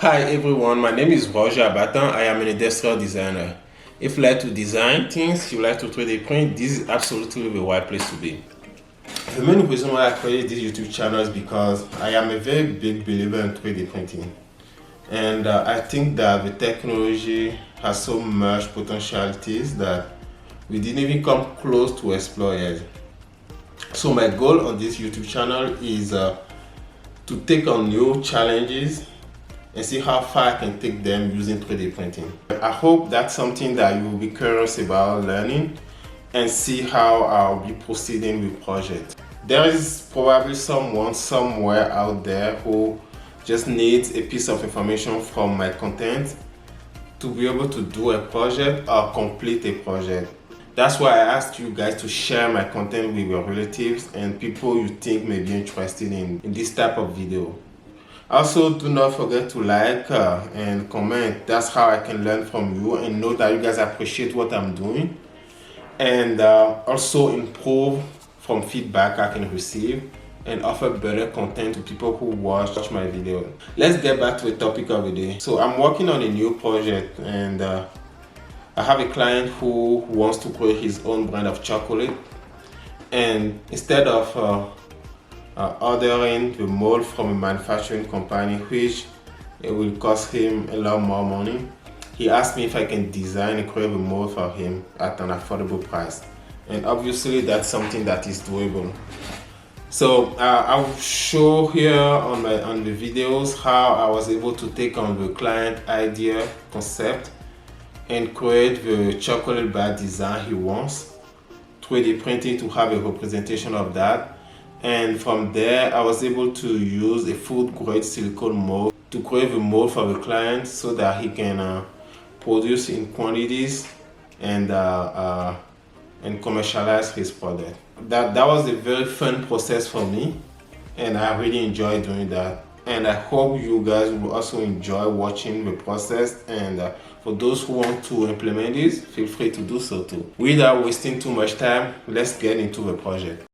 Hi everyone, my name is Roger Abatan. I am an industrial designer. If you like to design things, you like to 3D print, this is absolutely the right place to be. The main reason why I created this YouTube channel is because I am a very big believer in 3D printing. And I think that the technology has so much potentialities that we didn't even come close to explore yet. So my goal on this YouTube channel is to take on new challenges and see how far I can take them using 3D printing. I hope that's something that you will be curious about learning and see how I'll be proceeding with projects. There is probably someone somewhere out there who just needs a piece of information from my content to be able to do a project or complete a project. That's why I asked you guys to share my content with your relatives and people you think may be interested in this type of video. Also, do not forget to like and comment. That's how I can learn from you and know that you guys appreciate what I'm doing, and also improve from feedback I can receive and offer better content to people who watch my video. Let's get back to the topic of the day. So I'm working on a new project, and I have a client who wants to create his own brand of chocolate, and instead of ordering the mold from a manufacturing company, which it will cost him a lot more money, he asked me if I can design and create a mold for him at an affordable price. And obviously that's something that is doable. So I'll show here on the videos how I was able to take on the client idea concept and create the chocolate bar design he wants, 3D printing to have a representation of that. And from there, I was able to use a food grade silicone mold to create a mold for the client so that he can produce in quantities and commercialize his product. That was a very fun process for me, and I really enjoyed doing that. And I hope you guys will also enjoy watching the process, and for those who want to implement this, feel free to do so too. Without wasting too much time, let's get into the project.